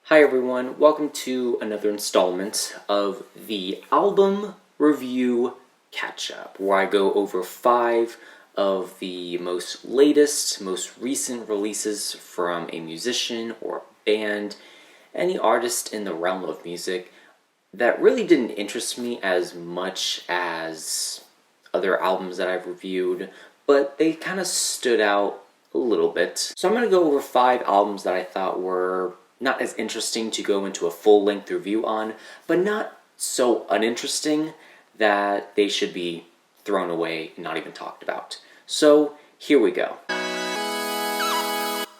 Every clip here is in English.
Hi everyone, welcome to another installment of the album review catch-up, where I go over 5 of the most recent releases from a musician or band, any artist in the realm of music that really didn't interest me as much as other albums that I've reviewed, but they kind of stood out a little bit. So I'm going to go over 5 albums that I thought were not as interesting to go into a full-length review on, but not so uninteresting that they should be thrown away and not even talked about. So here we go.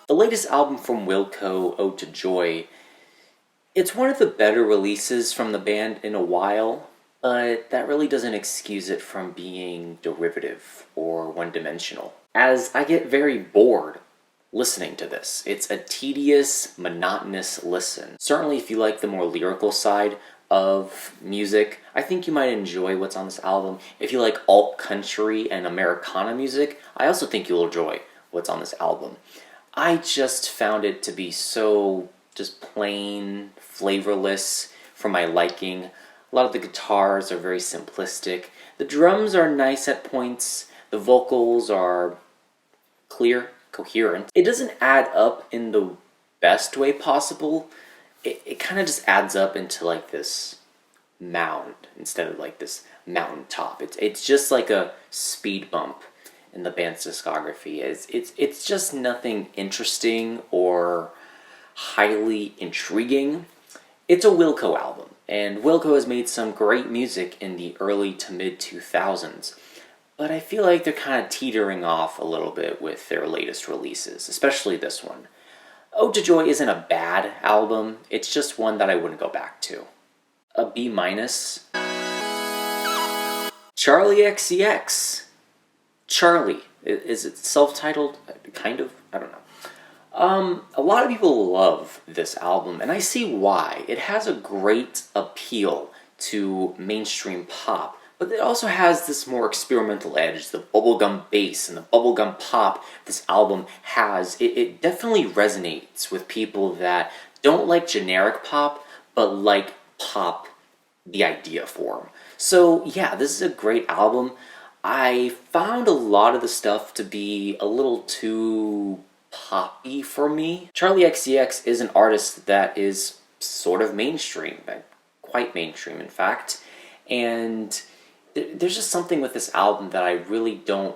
The latest album from Wilco, Ode to Joy, it's one of the better releases from the band in a while, but that really doesn't excuse it from being derivative or one-dimensional, as I get very bored listening to this. It's a tedious, monotonous listen. Certainly if you like the more lyrical side of music, I think you might enjoy what's on this album. If you like alt country and Americana music, I also think you'll enjoy what's on this album. I just found it to be so just plain, flavorless for my liking. A lot of the guitars are very simplistic. The drums are nice at points. The vocals are clear, coherent. It doesn't add up in the best way possible. It kind of just adds up into like this mound instead of like this mountaintop. It's just like a speed bump in the band's discography. It's just nothing interesting or highly intriguing. It's a Wilco album, and Wilco has made some great music in the early to mid 2000s. But I feel like they're kind of teetering off a little bit with their latest releases, especially this one. Ode to Joy isn't a bad album, it's just one that I wouldn't go back to. A B-. Charli XCX Charlie. Is it self-titled? Kind of? I don't know. A lot of people love this album, and I see why. It has a great appeal to mainstream pop, but it also has this more experimental edge, the bubblegum bass and the bubblegum pop this album has. It definitely resonates with people that don't like generic pop, but like pop, the idea form. So yeah, this is a great album. I found a lot of the stuff to be a little too poppy for me. Charli XCX is an artist that is sort of mainstream, quite mainstream in fact, and there's just something with this album that I really don't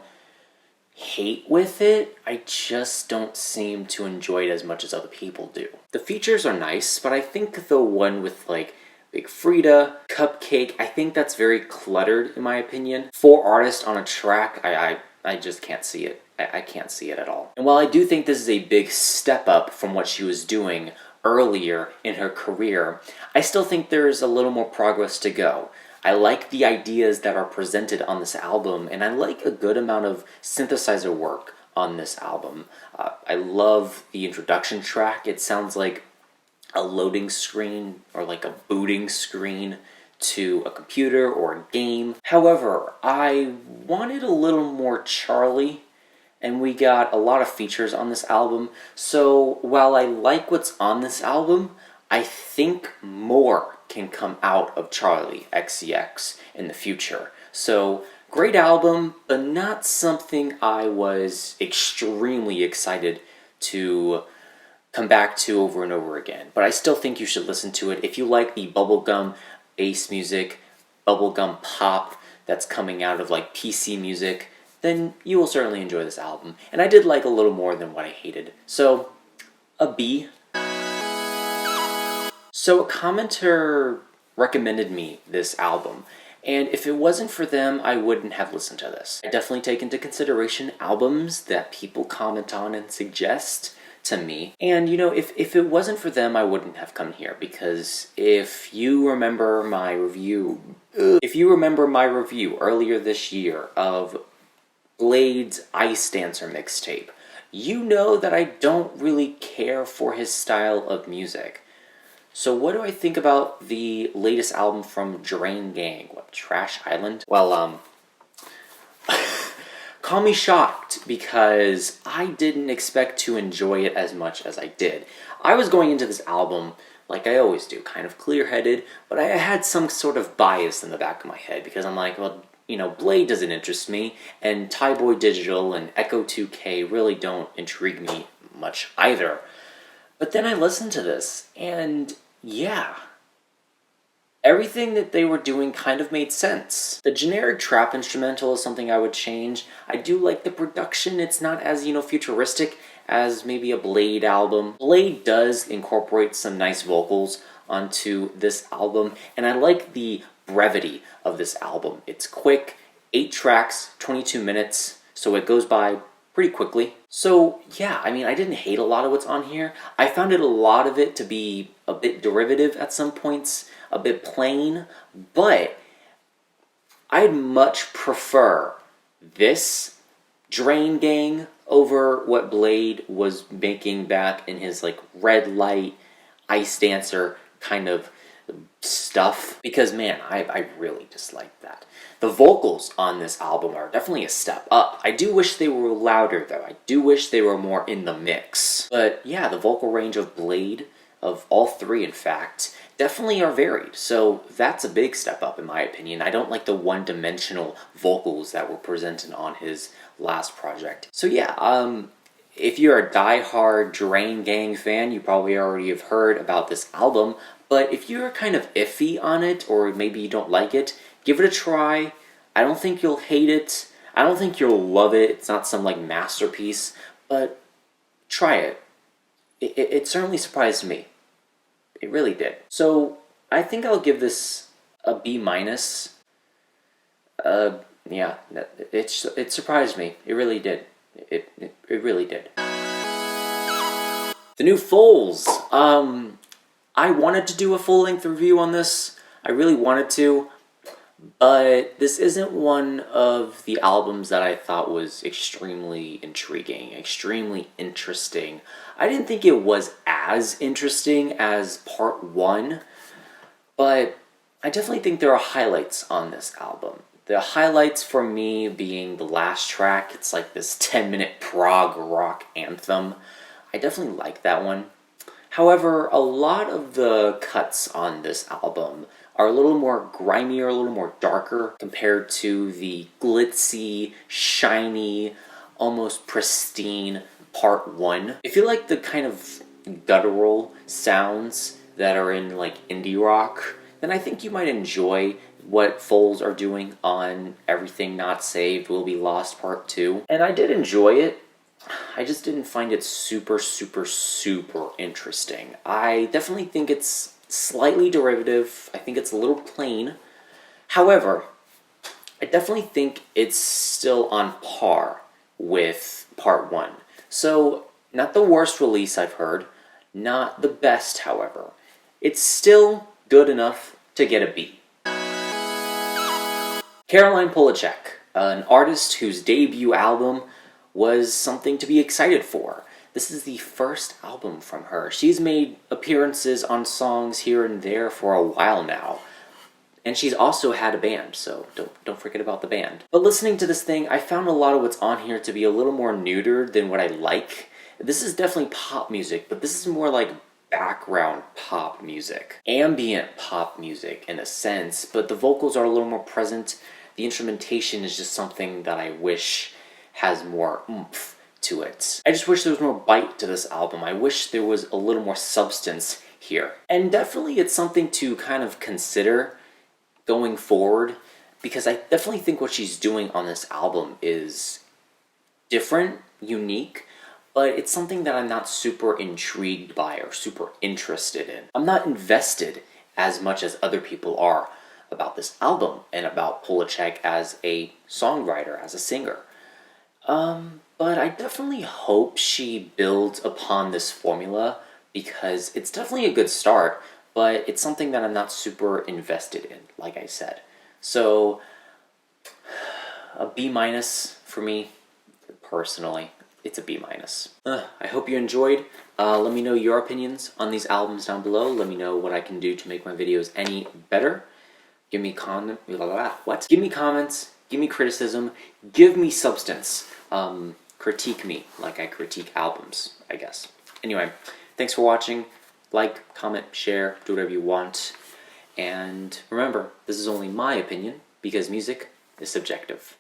hate with it. I just don't seem to enjoy it as much as other people do. The features are nice, but I think the one with like Big Frida, Cupcake, I think that's very cluttered in my opinion. 4 artists on a track, I just can't see it. I can't see it at all. And while I do think this is a big step up from what she was doing earlier in her career, I still think there's a little more progress to go. I like the ideas that are presented on this album, and I like a good amount of synthesizer work on this album. I love the introduction track. It sounds like a loading screen or like a booting screen to a computer or a game. However, I wanted a little more Charlie, and we got a lot of features on this album. So while I like what's on this album, I think more can come out of Charli XCX in the future. So, great album, but not something I was extremely excited to come back to over and over again. But I still think you should listen to it. If you like the bubblegum bass music, bubblegum pop that's coming out of like PC music, then you will certainly enjoy this album. And I did like a little more than what I hated. So, a B. So a commenter recommended me this album, and if it wasn't for them, I wouldn't have listened to this. I definitely take into consideration albums that people comment on and suggest to me, and you know, if it wasn't for them, I wouldn't have come here, because if you remember my review earlier this year of Blade's Ice Dancer mixtape, you know that I don't really care for his style of music. So what do I think about the latest album from Drain Gang? What, Trash Island? Well, call me shocked because I didn't expect to enjoy it as much as I did. I was going into this album, like I always do, kind of clear-headed, but I had some sort of bias in the back of my head because I'm like, well, you know, Blade doesn't interest me, and Tyboy Digital and Echo 2K really don't intrigue me much either. But then I listened to this, and yeah, everything that they were doing kind of made sense. The generic trap instrumental is something I would change. I do like the production. It's not as, you know, futuristic as maybe a Blade album. Blade does incorporate some nice vocals onto this album, and I like the brevity of this album. It's quick, 8 tracks, 22 minutes, so it goes by pretty quickly. So yeah, I mean, I didn't hate a lot of what's on here. I found a lot of it to be a bit derivative at some points, a bit plain, but I'd much prefer this Drain Gang over what Blade was making back in his like Red Light, Ice Dancer kind of stuff, because man, I really dislike that. The vocals on this album are definitely a step up. I do wish they were louder though. I do wish they were more in the mix. But yeah, the vocal range of Blade, of all three in fact, definitely are varied. So that's a big step up in my opinion. I don't like the one-dimensional vocals that were presented on his last project. So yeah, if you're a die-hard Drain Gang fan, you probably already have heard about this album. But if you're kind of iffy on it, or maybe you don't like it, give it a try. I don't think you'll hate it. I don't think you'll love it. It's not some like masterpiece, but try it. It certainly surprised me. It really did. So I think I'll give this a B-. Yeah, it surprised me. It really did. It really did. The new Foals. I wanted to do a full-length review on this. I really wanted to, but this isn't one of the albums that I thought was extremely intriguing, extremely interesting. I didn't think it was as interesting as part 1, but I definitely think there are highlights on this album. The highlights for me being the last track. It's like this 10-minute prog rock anthem. I definitely like that one. However, a lot of the cuts on this album are a little more grimy or a little more darker compared to the glitzy, shiny, almost pristine part 1. If you like the kind of guttural sounds that are in like indie rock, then I think you might enjoy what Foals are doing on Everything Not Saved Will Be Lost Part 2. And I did enjoy it. I just didn't find it super interesting. I definitely think it's slightly derivative. I think it's a little plain. However, I definitely think it's still on par with part 1. So, not the worst release I've heard. Not the best, however. It's still good enough to get a B. Caroline Polachek, an artist whose debut album was something to be excited for. This is the first album from her. She's made appearances on songs here and there for a while now. And she's also had a band, so don't forget about the band. But listening to this thing, I found a lot of what's on here to be a little more neutered than what I like. This is definitely pop music, but this is more like background pop music. Ambient pop music in a sense, but the vocals are a little more present. The instrumentation is just something that I wish has more oomph to it. I just wish there was more bite to this album. I wish there was a little more substance here. And definitely it's something to kind of consider going forward, because I definitely think what she's doing on this album is different, unique, but it's something that I'm not super intrigued by or super interested in. I'm not invested as much as other people are about this album and about Polachek as a songwriter, as a singer. But I definitely hope she builds upon this formula, because it's definitely a good start, but it's something that I'm not super invested in, like I said. So, a B- for me, personally. It's a B-. I hope you enjoyed. Let me know your opinions on these albums down below. Let me know what I can do to make my videos any better. Give me comments, give me criticism, give me substance. Critique me like I critique albums, I guess. Anyway, thanks for watching. Like, comment, share, do whatever you want. And remember, this is only my opinion, because music is subjective.